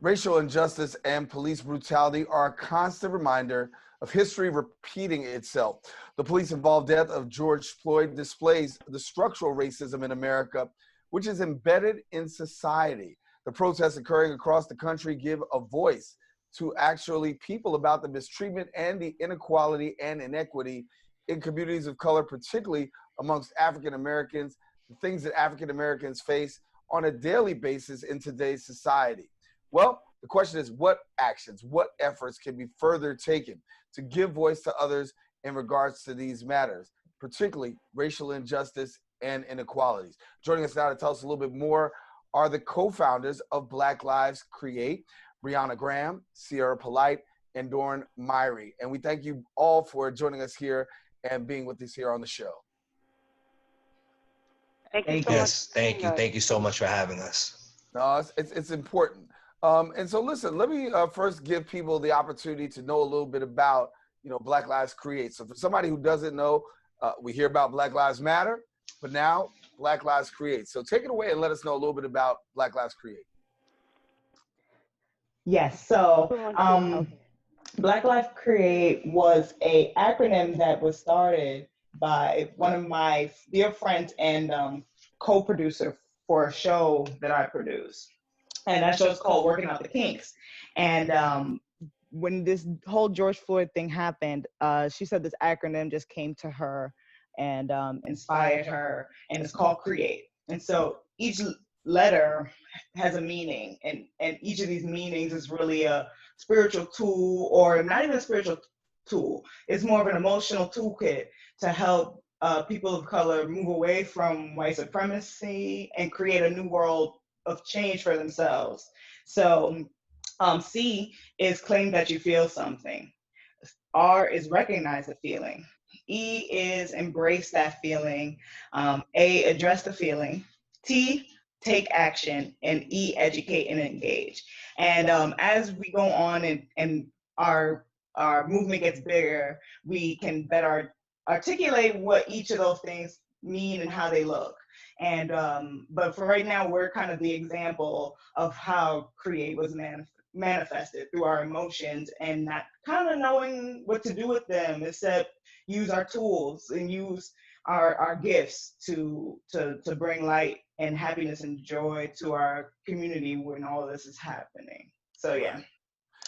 Racial injustice and police brutality are a constant reminder of history repeating itself. The police involved death of George Floyd displays the structural racism in America, which is embedded in society. The protests occurring across the country give a voice to actually people about the mistreatment and the inequality and inequity in communities of color, particularly amongst African Americans, the things that African Americans face on a daily basis in today's society. Well, the question is what actions, what efforts can be further taken to give voice to others in regards to these matters, particularly racial injustice and inequalities. Joining us now to tell us a little bit more are the co-founders of Black Lives Create, Brianna Graham, Sierra Polite, and Doran Myrie. And we thank you all for joining us here and being with us here on the show. Thank you so much. Yes, thank you. Thank you so much for having us. No, it's important. And so listen, let me first give people the opportunity to know a little bit about, Black Lives Create. So for somebody who doesn't know, we hear about Black Lives Matter, but now Black Lives Create. So take it away and let us know a little bit about Black Lives Create. Yes, so Black Lives Create was an acronym that was started by one of my dear friends and co-producer for a show that I produce. And that show is called Working Out the Kinks. And when this whole George Floyd thing happened, she said this acronym just came to her and inspired her, and it's called Create. And so each letter has a meaning, and each of these meanings is really a spiritual tool, or not even a spiritual tool. It's more of an emotional toolkit to help people of color move away from white supremacy and create a new world of change for themselves. So C is claim that you feel something. R is recognize the feeling. E is embrace that feeling. A, address the feeling. T, take action. And E, educate and engage. And as we go on and our movement gets bigger, we can better articulate what each of those things mean and how they look. And but for right now, we're kind of the example of how Create was manifested through our emotions and not kind of knowing what to do with them, except use our tools and use our gifts to bring light and happiness and joy to our community when all this is happening. So yeah.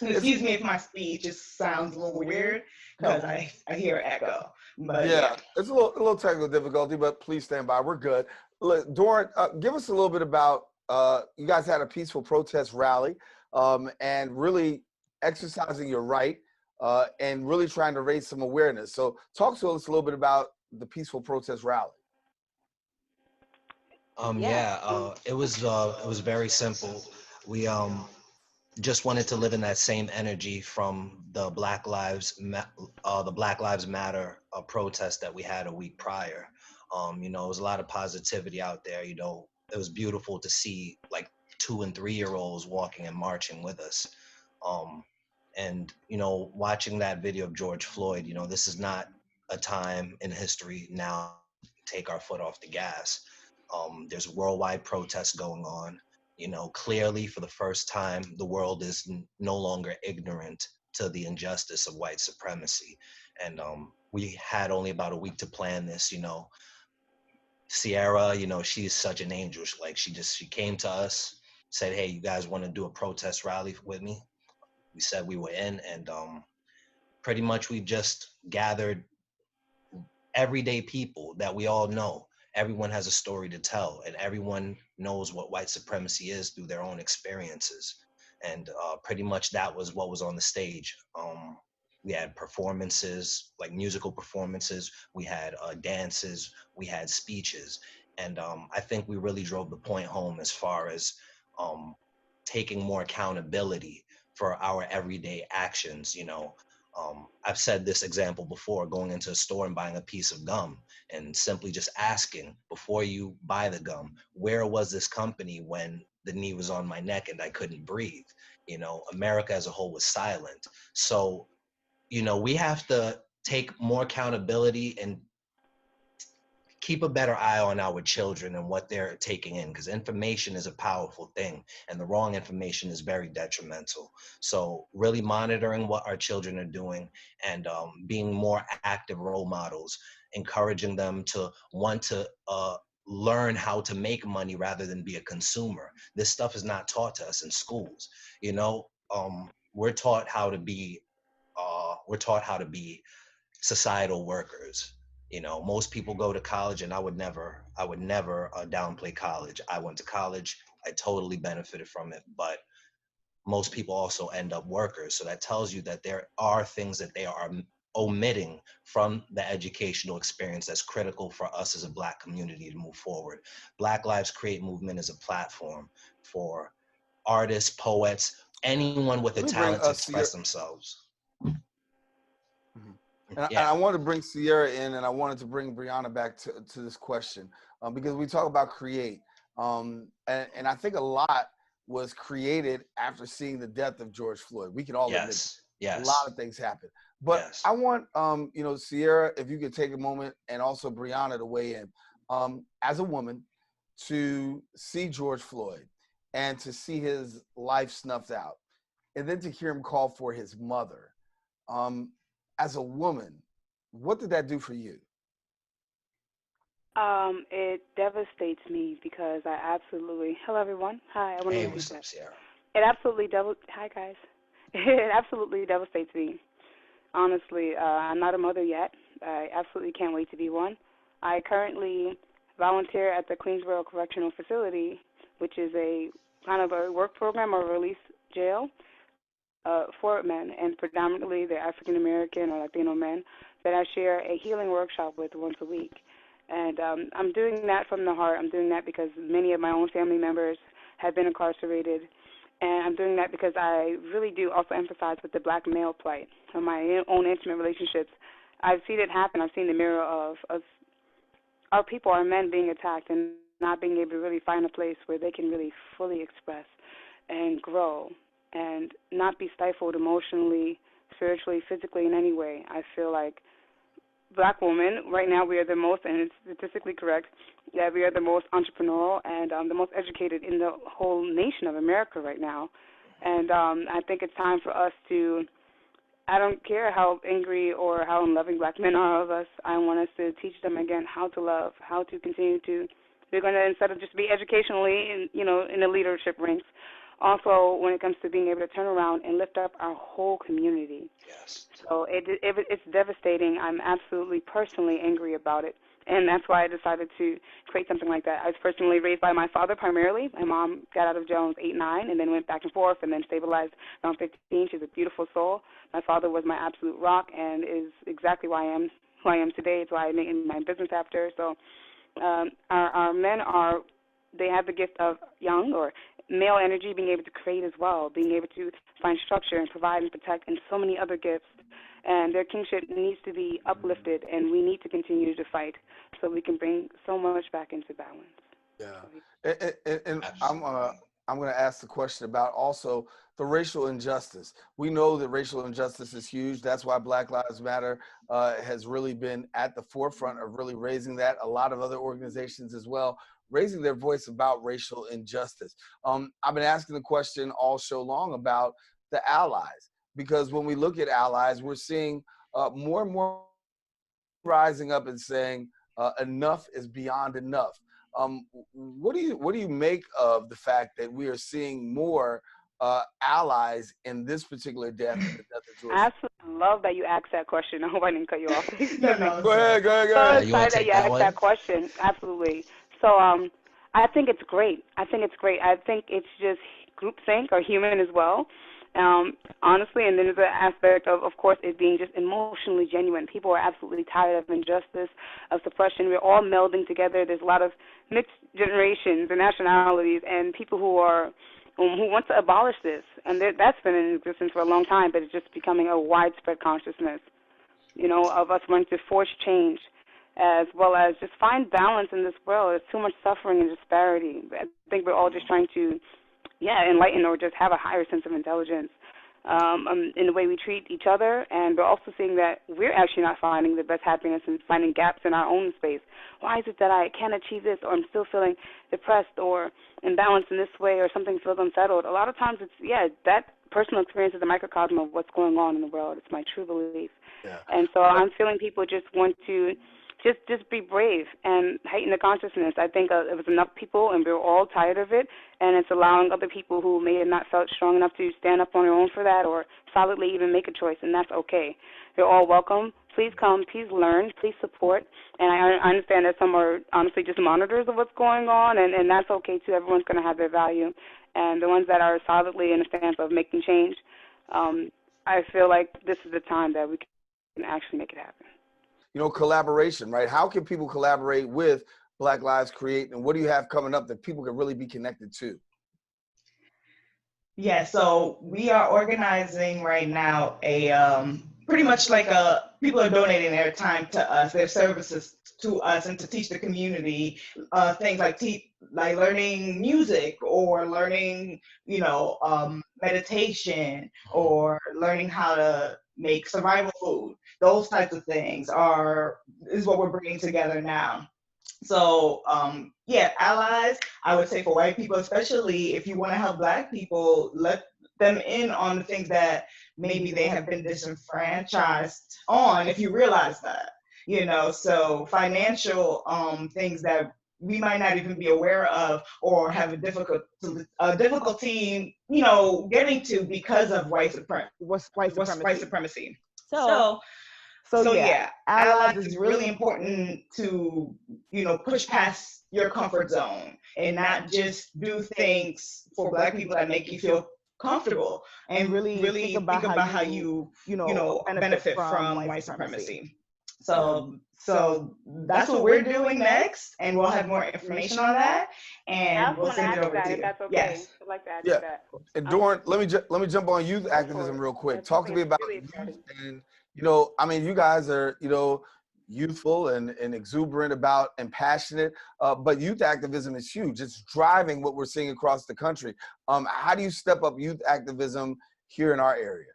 Excuse me if my speech just sounds a little weird because I hear echo. But yeah, it's a little technical difficulty, but please stand by. We're good. Look, Doran, give us a little bit about you guys had a peaceful protest rally and really exercising your right and really trying to raise some awareness. So talk to us a little bit about the peaceful protest rally. It was very simple. We just wanted to live in that same energy from the Black Lives Matter protest that we had a week prior. It was a lot of positivity out there. It was beautiful to see like 2 and 3 year olds walking and marching with us. And watching that video of George Floyd, this is not a time in history now to take our foot off the gas. There's worldwide protests going on. Clearly for the first time, the world is no longer ignorant to the injustice of white supremacy. And we had only about a week to plan this. Sierra, she's such an angel. She came to us, said, hey, you guys want to do a protest rally with me? We said we were in, and pretty much we just gathered everyday people that we all know. Everyone has a story to tell, and everyone knows what white supremacy is through their own experiences. And pretty much that was what was on the stage. We had performances, like musical performances. We had dances. We had speeches. And I think we really drove the point home as far as taking more accountability for our everyday actions. I've said this example before, going into a store and buying a piece of gum and simply just asking before you buy the gum, where was this company when the knee was on my neck and I couldn't breathe? America as a whole was silent. So, we have to take more accountability and keep a better eye on our children and what they're taking in, because information is a powerful thing and the wrong information is very detrimental. So really monitoring what our children are doing and being more active role models, encouraging them to want to learn how to make money rather than be a consumer. This stuff is not taught to us in schools. You know, we're taught how to be societal workers. You know, most people go to college, and I would never downplay college. I went to college. I totally benefited from it, but most people also end up workers. So that tells you that there are things that they are omitting from the educational experience that's critical for us as a Black community to move forward. Black Lives Create movement is a platform for artists, poets, anyone with a Let me bring talent to Sierra. express themselves. Mhm. And Yeah. I wanted to bring Sierra in, and I wanted to bring Brianna back to this question because we talk about create. And I think a lot was created after seeing the death of George Floyd. We can all admit that. Yes. A lot of things happened. But Yes. I want, Sierra, if you could take a moment, and also Brianna to weigh in. As a woman, to see George Floyd and to see his life snuffed out, and then to hear him call for his mother. As a woman, what did that do for you? It devastates me because I absolutely. Hello, everyone. Hi. I want Hey, to what's repeat up, that. Sierra? It absolutely Hi, guys. It absolutely devastates me. Honestly, I'm not a mother yet. I absolutely can't wait to be one. I currently volunteer at the Queensboro Correctional Facility, which is a kind of a work program or release jail for men, and predominantly they're African American or Latino men that I share a healing workshop with once a week. And I'm doing that from the heart. I'm doing that because many of my own family members have been incarcerated. And I'm doing that because I really do also empathize with the Black male plight. In my own intimate relationships, I've seen it happen. I've seen the mirror of our people, our men being attacked and not being able to really find a place where they can really fully express and grow and not be stifled emotionally, spiritually, physically, in any way. I feel like Black women, right now, we are the most, and it's statistically correct, that we are the most entrepreneurial and the most educated in the whole nation of America right now. And I think it's time for us to, I don't care how angry or how unloving Black men are of us, I want us to teach them again how to love, how to continue to, we're going to, instead of just be educationally, in the leadership ranks, also when it comes to being able to turn around and lift up our whole community. Yes. So it's devastating. I'm absolutely personally angry about it. And that's why I decided to create something like that. I was personally raised by my father primarily. My mom got out of jail when I was 8, 9, and then went back and forth and then stabilized around 15. She's a beautiful soul. My father was my absolute rock and is exactly why I am who I am today. It's why I named my business after. So our men they have the gift of young or male energy, being able to create as well, being able to find structure and provide and protect, and so many other gifts. And their kingship needs to be uplifted, and we need to continue to fight so we can bring so much back into balance. Yeah, and I'm going to ask the question about also the racial injustice. We know that racial injustice is huge. That's why Black Lives Matter has really been at the forefront of really raising that. A lot of other organizations as well, raising their voice about racial injustice. I've been asking the question all show long about the allies, because when we look at allies, we're seeing more and more rising up and saying enough is beyond enough. What do you make of the fact that we are seeing more allies in this particular death, the death of George? I absolutely love that you asked that question. I hope I didn't cut you off. No. Go ahead. So excited that you asked that question. Absolutely. So I think it's great. I think it's just groupthink or human as well. Honestly, and then there's an aspect of course, it being just emotionally genuine. People are absolutely tired of injustice, of suppression. We're all melding together. There's a lot of mixed generations and nationalities and people who want to abolish this. And that's been in existence for a long time, but it's just becoming a widespread consciousness, of us wanting to force change as well as just find balance in this world. There's too much suffering and disparity. I think we're all just trying to enlighten or just have a higher sense of intelligence. in the way we treat each other, and we're also seeing that we're actually not finding the best happiness and finding gaps in our own space. Why is it that I can't achieve this, or I'm still feeling depressed or imbalanced in this way, or something feels unsettled? A lot of times it's, that personal experience is a microcosm of what's going on in the world. It's my true belief. Yeah. And so I'm feeling people just want to just be brave and heighten the consciousness. I think it was enough people, and we're all tired of it, and it's allowing other people who may have not felt strong enough to stand up on their own for that, or solidly even make a choice, and that's okay. You're all welcome. Please come. Please learn. Please support. And I understand that some are honestly just monitors of what's going on, and that's okay too. Everyone's going to have their value. And the ones that are solidly in the stance of making change, I feel like this is the time that we can actually make it happen. Collaboration, right? How can people collaborate with Black Lives Create, and what do you have coming up that people can really be connected to? Yeah, so we are organizing right now pretty much like people are donating their time to us, their services to us, and to teach the community things like learning music, or learning, meditation, or learning how to make survival food. Those types of things is what we're bringing together now. So allies, I would say, for white people, especially if you want to help Black people, let them in on the things that maybe they have been disenfranchised on, if you realize that, so financial things that we might not even be aware of, or have a difficulty, getting to because of white supremacy. So allies is really important to, push past your comfort zone and not just do things for Black people that make you feel comfortable, and really think about how you benefit from white supremacy. So that's what we're doing next, and we'll have more information on that, and we'll send it over to you. That's okay. Yes. I'd like to add to that. And Doran, let me jump on youth activism real quick. Talk to me about really youth, and you guys are youthful and exuberant about and passionate, but youth activism is huge. It's driving what we're seeing across the country. How do you step up youth activism here in our area?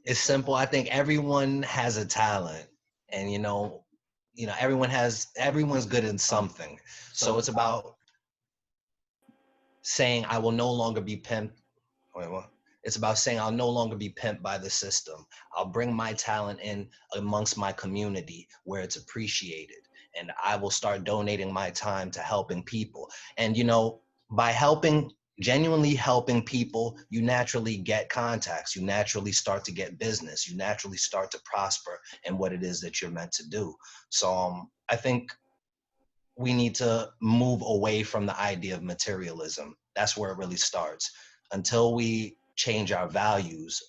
It's simple. I think everyone has a talent, and everyone's good in something. So it's about saying, I will no longer be pimped. It's about saying, I'll no longer be pimped by the system. I'll bring my talent in amongst my community where it's appreciated, and I will start donating my time to helping people. And by genuinely helping people, you naturally get contacts, you naturally start to get business, you naturally start to prosper in what it is that you're meant to do. So I think we need to move away from the idea of materialism. That's where it really starts. Until we change our values,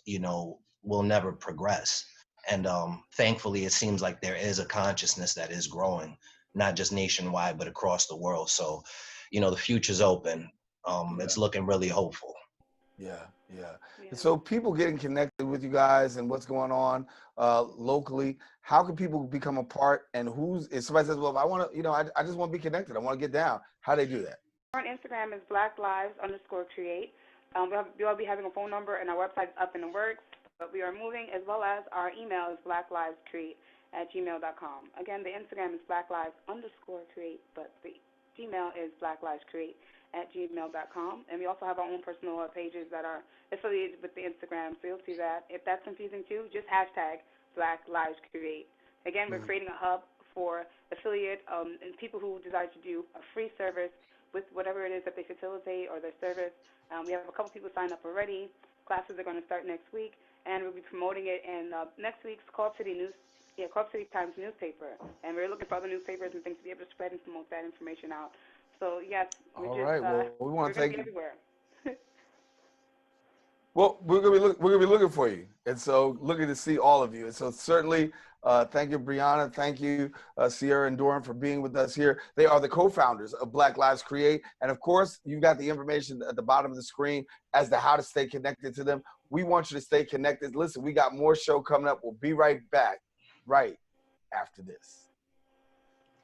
we'll never progress. And thankfully, it seems like there is a consciousness that is growing, not just nationwide, but across the world. So, the future's open. It's looking really hopeful. Yeah. And so people getting connected with you guys and what's going on locally, how can people become a part, and if somebody says, well, I want to, I just want to be connected, I want to get down, how do they do that? Our Instagram is BlackLives_create. We'll be having a phone number, and our website's up in the works, but we are moving, as well as our email is blacklivescreate@gmail.com. Again, the Instagram is BlackLives_create, but the Gmail is blacklivescreate@gmail.com. And we also have our own personal pages that are affiliated with the Instagram, so you'll see that. If that's confusing too, just hashtag BlackLivesCreate. Again, we're creating a hub for affiliate and people who desire to do a free service with whatever it is that they facilitate or their service. We have a couple people signed up already. Classes are going to start next week, and we'll be promoting it in next week's Co-op City Times newspaper. And we're looking for other newspapers and things to be able to spread and promote that information out. So yes, we want to thank you everywhere. Well, we're gonna be looking for you, and so looking to see all of you. And so certainly, thank you, Brianna. Thank you, Sierra and Doran, for being with us here. They are the co-founders of Black Lives Create, and of course, you've got the information at the bottom of the screen as to how to stay connected to them. We want you to stay connected. Listen, we got more show coming up. We'll be right back, right after this.